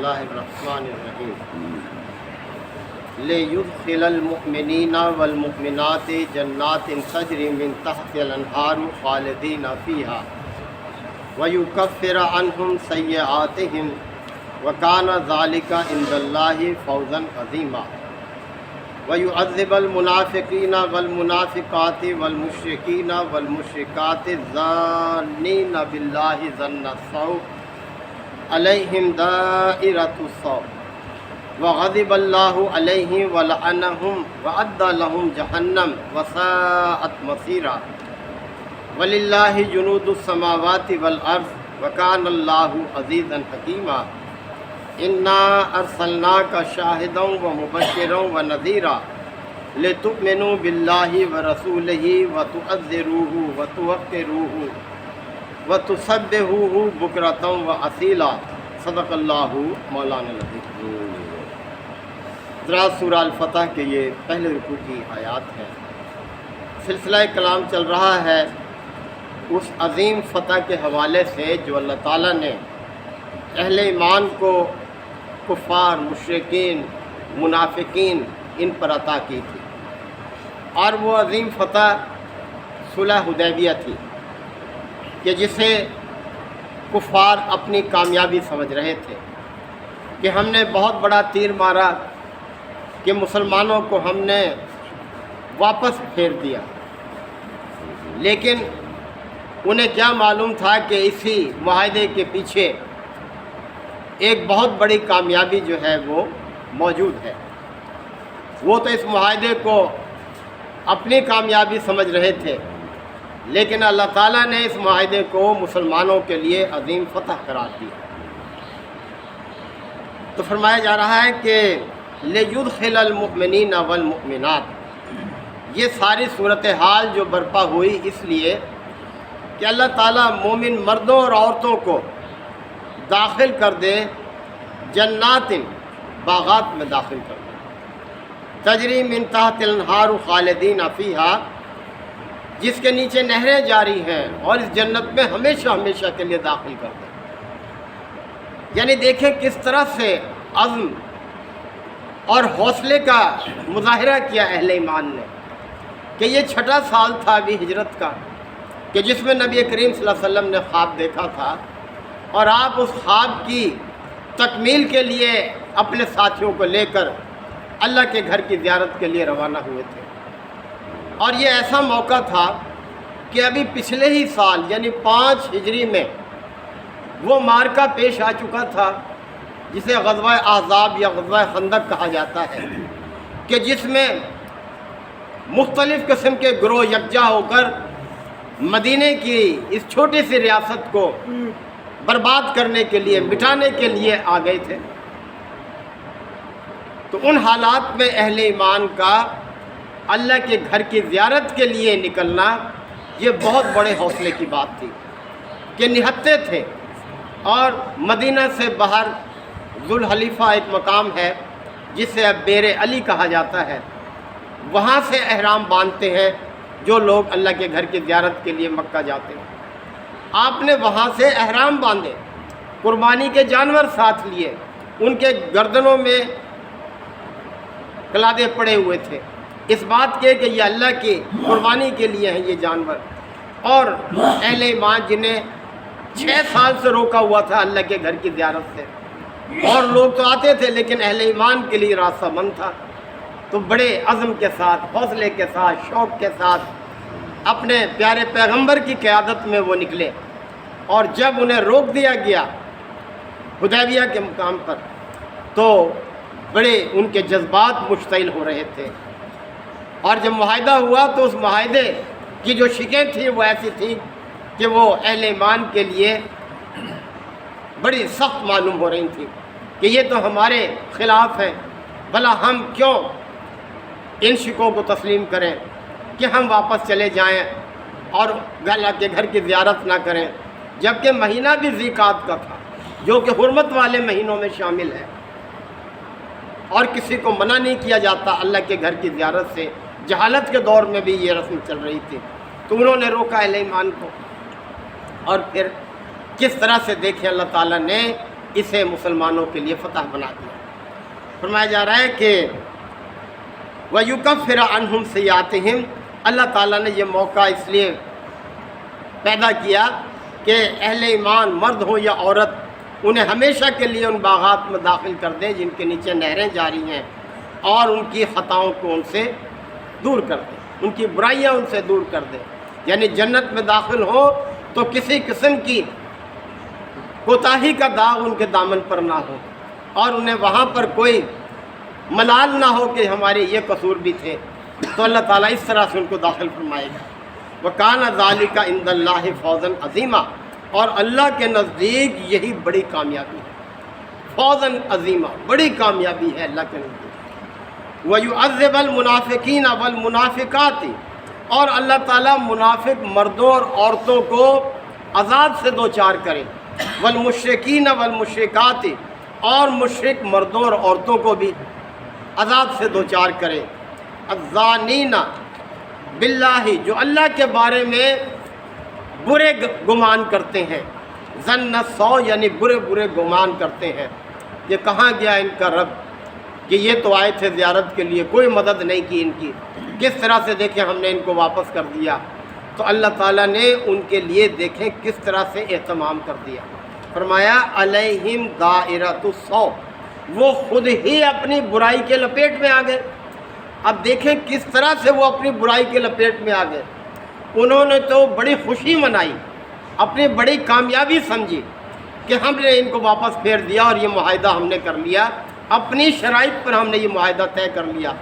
اللہ الرحمن الرحیم لیدخل المؤمنین والمؤمنات جنات تجری من تحت الانہار خالدین فیہا ویکفر عنہم سیئاتہم وکان ذلک عند اللہ فوزا عظیما ویعذب المنافقین والمنافقات والمشرکین والمشرکات الظانین باللہ ظن السوء علیہم دائرۃ السوء وغضب اللہ علیہم ولعنہم وأعد لہم جہنم وساءت مصیرا وللہ جنود السماوات والارض وکان اللہ عزیزا حکیما انا ارسلناک شاہدا ومبشرا ونذیرا لتؤمنوا باللہ ورسولہ وتعزروہ وتوقروہ وتسبحوہ بکرۃ واصیلا صدق اللہ مولانا العظیم۔ ذرا سورہ الفتح کے یہ پہلے رکوع کی آیات ہیں۔ سلسلہ کلام چل رہا ہے اس عظیم فتح کے حوالے سے جو اللہ تعالیٰ نے اہل ایمان کو کفار، مشرکین، منافقین ان پر عطا کی تھی، اور وہ عظیم فتح صلح حدیبیہ تھی کہ جسے کفار اپنی کامیابی سمجھ رہے تھے کہ ہم نے بہت بڑا تیر مارا کہ مسلمانوں کو ہم نے واپس پھیر دیا، لیکن انہیں کیا معلوم تھا کہ اسی معاہدے کے پیچھے ایک بہت بڑی کامیابی جو ہے وہ موجود ہے۔ وہ تو اس معاہدے کو اپنی کامیابی سمجھ رہے تھے، لیکن اللہ تعالیٰ نے اس معاہدے کو مسلمانوں کے لیے عظیم فتح قرار دیا۔ تو فرمایا جا رہا ہے کہ لیدخل المؤمنین والمؤمنات، یہ ساری صورتحال جو برپا ہوئی اس لیے کہ اللہ تعالیٰ مومن مردوں اور عورتوں کو داخل کر دے جنات، باغات میں داخل کر دے، تجری من تحت الانہار خالدین فیہا، جس کے نیچے نہریں جاری ہیں، اور اس جنت میں ہمیشہ ہمیشہ کے لیے داخل کر دے۔ یعنی دیکھیں کس طرح سے عزم اور حوصلے کا مظاہرہ کیا اہل ایمان نے کہ یہ چھٹا سال تھا ابھی ہجرت کا، کہ جس میں نبی کریم صلی اللہ علیہ وسلم نے خواب دیکھا تھا، اور آپ اس خواب کی تکمیل کے لیے اپنے ساتھیوں کو لے کر اللہ کے گھر کی زیارت کے لیے روانہ ہوئے تھے۔ اور یہ ایسا موقع تھا کہ ابھی پچھلے ہی سال یعنی 5 ہجری میں وہ معرکہ پیش آ چکا تھا جسے غزوہ احزاب یا غزوہ خندق کہا جاتا ہے، کہ جس میں مختلف قسم کے گروہ یکجا ہو کر مدینے کی اس چھوٹی سی ریاست کو برباد کرنے کے لیے، مٹانے کے لیے آ گئے تھے۔ تو ان حالات میں اہل ایمان کا اللہ کے گھر کی زیارت کے لیے نکلنا یہ بہت بڑے حوصلے کی بات تھی کہ نہتے تھے، اور مدینہ سے باہر ذوالحلیفہ ایک مقام ہے جسے اب بیر علی کہا جاتا ہے، وہاں سے احرام باندھتے ہیں جو لوگ اللہ کے گھر کی زیارت کے لیے مکہ جاتے ہیں۔ آپ نے وہاں سے احرام باندھے، قربانی کے جانور ساتھ لیے، ان کے گردنوں میں کلادے پڑے ہوئے تھے اس بات کے کہ یہ اللہ کی قربانی کے لیے ہیں یہ جانور۔ اور اہل ایمان جنہیں 6 سال سے روکا ہوا تھا اللہ کے گھر کی زیارت سے، اور لوگ تو آتے تھے لیکن اہل ایمان کے لیے راستہ بند تھا، تو بڑے عزم کے ساتھ، حوصلے کے ساتھ، شوق کے ساتھ اپنے پیارے پیغمبر کی قیادت میں وہ نکلے۔ اور جب انہیں روک دیا گیا حدیبیہ کے مقام پر تو بڑے ان کے جذبات مشتعل ہو رہے تھے، اور جب معاہدہ ہوا تو اس معاہدے کی جو شکیں تھیں وہ ایسی تھیں کہ وہ اہل ایمان کے لیے بڑی سخت معلوم ہو رہی تھیں کہ یہ تو ہمارے خلاف ہیں، بھلا ہم کیوں ان شکوں کو تسلیم کریں کہ ہم واپس چلے جائیں اور اللہ کے گھر کی زیارت نہ کریں، جبکہ مہینہ بھی ذی قعدہ کا تھا جو کہ حرمت والے مہینوں میں شامل ہے، اور کسی کو منع نہیں کیا جاتا اللہ کے گھر کی زیارت سے۔ جہالت کے دور میں بھی یہ رسم چل رہی تھی، تو انہوں نے روکا اہل ایمان کو۔ اور پھر کس طرح سے دیکھیں اللہ تعالیٰ نے اسے مسلمانوں کے لیے فتح بنا دیا۔ فرمایا جا رہا ہے کہ وَيُكَفِّرَ عَنْهُمْ سَيِّئَاتِهِمْ، اللہ تعالیٰ نے یہ موقع اس لیے پیدا کیا کہ اہل ایمان مرد ہو یا عورت انہیں ہمیشہ کے لیے ان باغات میں داخل کر دیں جن کے نیچے نہریں جاری ہیں، اور ان کی خطاؤں کو ان سے دور کر دیں، ان کی برائیاں ان سے دور کر دیں، یعنی جنت میں داخل ہو تو کسی قسم کی کوتاہی کا داغ ان کے دامن پر نہ ہو، اور انہیں وہاں پر کوئی ملال نہ ہو کہ ہمارے یہ قصور بھی تھے، تو اللہ تعالیٰ اس طرح سے ان کو داخل فرمائے گا۔ وَكَانَ ذَلِكَ عِندَ اللَّهِ فَوْزًا عَظِيمًا، اور اللہ کے نزدیک یہی بڑی کامیابی ہے، فوزاً عظیمہ، بڑی کامیابی ہے اللہ کے نزدیک۔ وَيُعَذِّبَ الْمُنَافِقِينَ وَالْمُنَافِقَاتِ، اور اللہ تعالیٰ منافق مردوں اور عورتوں کو عذاب سے دوچار کرے، والمشرکین والمشرکات، اور مشرک مردوں اور عورتوں کو بھی عذاب سے دوچار کرے، الظانین باللہ، جو اللہ کے بارے میں برے گمان کرتے ہیں، ظن السوء یعنی برے برے گمان کرتے ہیں، یہ کہاں گیا ان کا رب، کہ یہ تو آئے تھے زیارت کے لیے، کوئی مدد نہیں کی ان کی، کس طرح سے دیکھیں ہم نے ان کو واپس کر دیا۔ تو اللہ تعالیٰ نے ان کے لیے دیکھیں کس طرح سے اہتمام کر دیا، فرمایا علیہم دائرۃ السوء، وہ خود ہی اپنی برائی کے لپیٹ میں آ گئے۔ اب دیکھیں کس طرح سے وہ اپنی برائی کے لپیٹ میں آ گئے، انہوں نے تو بڑی خوشی منائی، اپنی بڑی کامیابی سمجھی کہ ہم نے ان کو واپس پھیر دیا اور یہ معاہدہ ہم نے کر لیا، اپنی شرائط پر ہم نے یہ معاہدہ طے کر لیا۔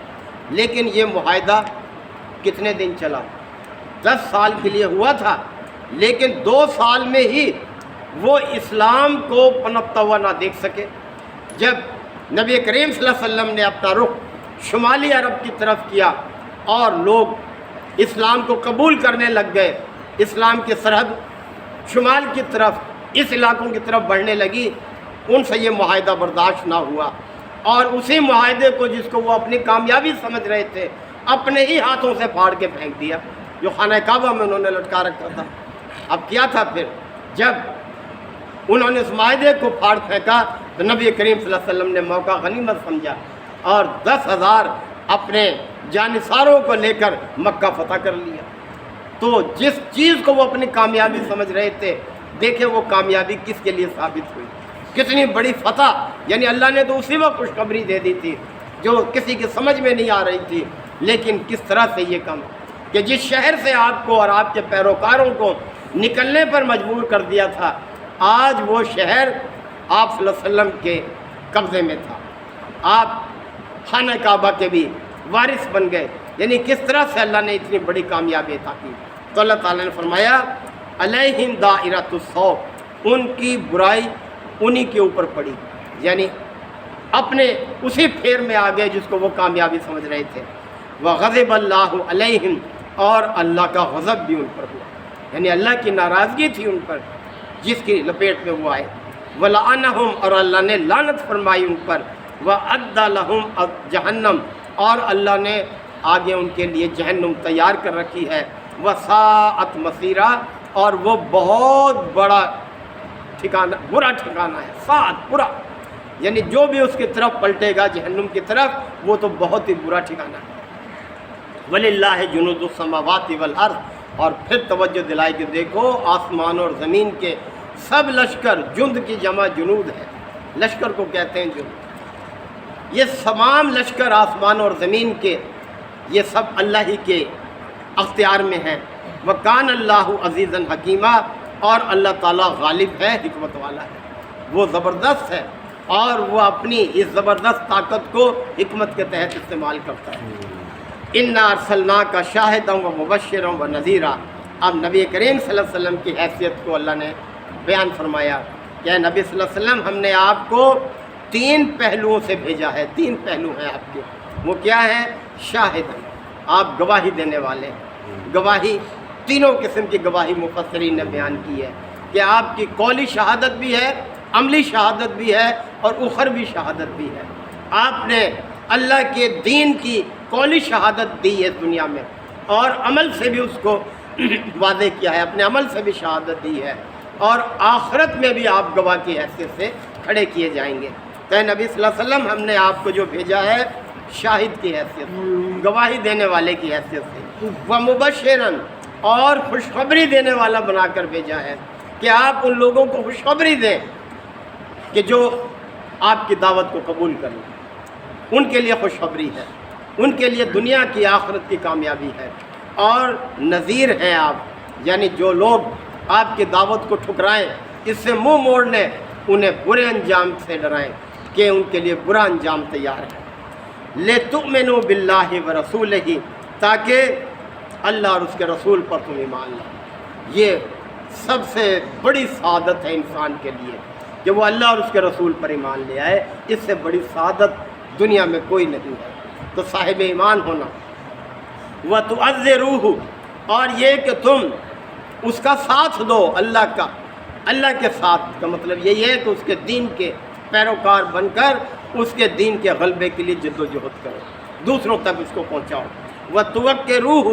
لیکن یہ معاہدہ کتنے دن چلا؟ 10 سال کے لیے ہوا تھا، لیکن 2 سال میں ہی وہ اسلام کو پنپتا ہوا نہ دیکھ سکے۔ جب نبی کریم صلی اللہ علیہ وسلم نے اپنا رخ شمالی عرب کی طرف کیا اور لوگ اسلام کو قبول کرنے لگ گئے، اسلام کی سرحد شمال کی طرف اس علاقوں کی طرف بڑھنے لگی، ان سے یہ معاہدہ برداشت نہ ہوا، اور اسی معاہدے کو جس کو وہ اپنی کامیابی سمجھ رہے تھے اپنے ہی ہاتھوں سے پھاڑ کے پھینک دیا، جو خانہ کعبہ میں انہوں نے لٹکا رکھا تھا۔ اب کیا تھا پھر، جب انہوں نے اس معاہدے کو پھاڑ پھینکا تو نبی کریم صلی اللہ علیہ وسلم نے موقع غنیمت سمجھا اور 10,000 اپنے جانثاروں کو لے کر مکہ فتح کر لیا۔ تو جس چیز کو وہ اپنی کامیابی سمجھ رہے تھے، دیکھیں وہ کامیابی کس کے لیے ثابت ہوئی، کتنی بڑی فتح، یعنی اللہ نے تو اسی وقت خوشخبری دے دی تھی جو کسی کی سمجھ میں نہیں آ رہی تھی، لیکن کس طرح سے یہ کام کہ جس شہر سے آپ کو اور آپ کے پیروکاروں کو نکلنے پر مجبور کر دیا تھا، آج وہ شہر آپ صلی اللہ علیہ وسلم کے قبضے میں تھا، آپ خانہ کعبہ کے بھی وارث بن گئے، یعنی کس طرح سے اللہ نے اتنی بڑی کامیابی عطا کی۔ تو اللہ تعالیٰ نے فرمایا علیہم دائرۃ السوء، ان کی برائی انہی کے اوپر پڑی، یعنی اپنے اسی پھیر میں آ گئے جس کو وہ کامیابی سمجھ رہے تھے۔ وغضب اللہ علیہم، اور اللہ کا غضب بھی ان پر ہوا، یعنی اللہ کی ناراضگی تھی ان پر جس کی لپیٹ میں وہ آئے۔ وَلَعَنَهُمْ، اور اللہ نے لعنت فرمائی ان پر۔ وَأَعَدَّ لَهُمْ جہنم، اور اللہ نے آگے ان کے لیے جہنم تیار کر رکھی ہے۔ وَسَاءَتْ مَصِيرًا، اور وہ بہت بڑا ٹھکانہ، برا ٹھکانہ ہے، ساعت برا، یعنی جو بھی اس کی طرف پلٹے گا جہنم کی طرف، وہ تو بہت ہی برا ٹھکانہ ہے۔ وَلِلَّهِ جُنُودُ السَّمَاوَاتِ وَالْأَرْضِ، اور پھر توجہ دلائی کہ دیکھو آسمان اور زمین کے سب لشکر، جند کی جمع جنود ہے، لشکر کو کہتے ہیں جند، یہ تمام لشکر آسمان اور زمین کے یہ سب اللہ ہی کے اختیار میں ہیں۔ وَكَانَ اللَّهُ عَزِيزًا حَكِيمًا، اور اللہ تعالیٰ غالب ہے، حکمت والا ہے، وہ زبردست ہے، اور وہ اپنی اس زبردست طاقت کو حکمت کے تحت استعمال کرتا ہے۔ اِنَّا أَرْسَلْنَاكَ شَاهِدًا وَمُبَشِّرًا وَنَذِيرًا، اب نبی کریم صلی اللہ علیہ وسلم کی حیثیت کو اللہ نے بیان فرمایا کہ اے نبی صلی اللہ علیہ وسلم، ہم نے آپ کو 3 پہلوؤں سے بھیجا ہے، 3 پہلو ہیں آپ کے، وہ کیا ہے؟ شاہدًا، آپ گواہی دینے والے ہیں، گواہی، تینوں قسم کی گواہی مفسرین نے بیان کی ہے کہ آپ کی قولی شہادت بھی ہے، عملی شہادت بھی ہے، اور اخروی شہادت بھی ہے۔ آپ نے اللہ کے دین کی قولی شہادت دی ہے دنیا میں، اور عمل سے بھی اس کو واضح کیا ہے، اپنے عمل سے بھی شہادت دی ہے، اور آخرت میں بھی آپ گواہ کی حیثیت سے کھڑے کیے جائیں گے۔ تو اے نبی صلی اللہ علیہ وسلم، ہم نے آپ کو جو بھیجا ہے شاہد کی حیثیت سے، گواہی دینے والے کی حیثیت سے، ومبشراً، اور خوشخبری دینے والا بنا کر بھیجا ہے کہ آپ ان لوگوں کو خوشخبری دیں کہ جو آپ کی دعوت کو قبول کریں، ان کے لیے خوشخبری ہے، ان کے لیے دنیا کی آخرت کی کامیابی ہے۔ اور نذیر ہیں آپ، یعنی جو لوگ آپ کی دعوت کو ٹھکرائیں، اس سے منہ موڑ لیں، انہیں برے انجام سے ڈرائیں کہ ان کے لیے برا انجام تیار ہے۔ لِتُؤْمِنُوا بِاللَّهِ وَرَسُولِهِ، تاکہ اللہ اور اس کے رسول پر تم ایمان لاؤ۔ یہ سب سے بڑی سعادت ہے انسان کے لیے کہ وہ اللہ اور اس کے رسول پر ایمان لے آئے، اس سے بڑی سعادت دنیا میں کوئی نہیں ہے۔ تو صاحب ایمان ہونا، وَتُعَزِّرُوهُ، اور یہ کہ تم اس کا ساتھ دو، اللہ کے ساتھ کا مطلب یہی ہے کہ اس کے دین کے پیروکار بن کر اس کے دین کے غلبے کے لیے جد و جہد کرو، دوسروں تک اس کو پہنچاؤ۔ وَتُوَقِّرُوهُ،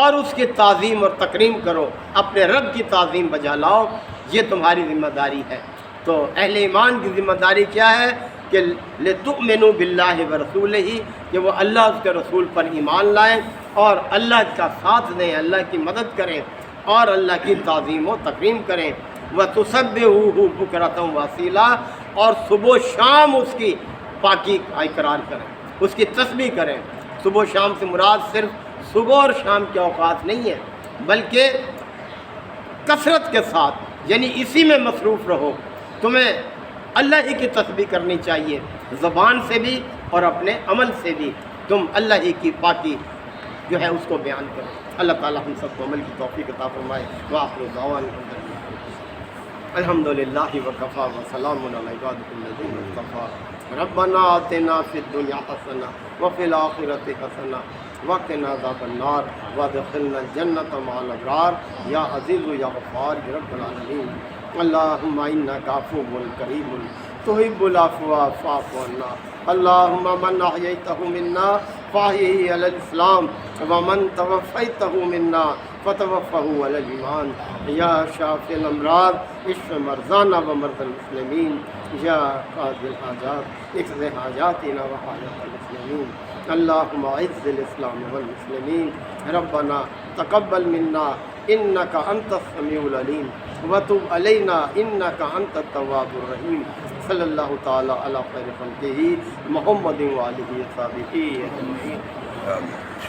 اور اس کی تعظیم اور تکریم کرو، اپنے رب کی تعظیم بجا لاؤ، یہ تمہاری ذمہ داری ہے۔ تو اہل ایمان کی ذمہ داری کیا ہے کہ لِتُؤْمِنُوا بِاللَّهِ وَرَسُولِهِ، کہ وہ اللہ اس کے رسول پر ایمان لائیں اور اللہ کا ساتھ دیں، اللہ کی مدد کریں اور اللہ کی تعظیم و تکریم کریں۔ وَتُسَبِّحُوهُ بُكْرَةً وَأَصِيلًا، اور صبح و شام اس کی پاکی کا اقرار کریں، اس کی تسبیح کریں۔ صبح و شام سے مراد صرف صبح اور شام کے اوقات نہیں ہے، بلکہ کثرت کے ساتھ، یعنی اسی میں مصروف رہو۔ تمہیں اللہ ہی کی تسبیح کرنی چاہیے، زبان سے بھی اور اپنے عمل سے بھی تم اللہ ہی کی پاکی جو ہے اس کو بیان کرو۔ اللہ تعالی ہم سب کو عمل کی توفیق عطا فرمائے۔ وآخر دعوانا الحمد للہ وکفا وسلام علی عبادہ الذین اصطفیٰ۔ ربنا آتنا فی الدنیا حسنہ وفی الآخرۃ حسنہ وقنا عذاب النار وادخلنا الجنۃ مع الابرار یا عزیز یا غفار رب العالمین۔ اللہم انک عفو کریم تحب العفو فاعف عنا۔ اللہم من احییتہ منا فاحیہ علی الاسلام ومن توفیتہ منا فتوفہ علی الایمان۔ یا شافی الامراض اشف مرضانا ومرضى المسلمین، یا قاضی الحاجات اقض حاجاتنا وحاجات المسلمین۔ اللہم اعز الاسلام والمسلمین۔ ربنا تقبل منا انک انت السمیع العلیم وتب علینا انک انت التواب الرحیم۔ صلی اللہ تعالی علی خیر خلقہ محمد وآلہ وصحبہ اجمعین۔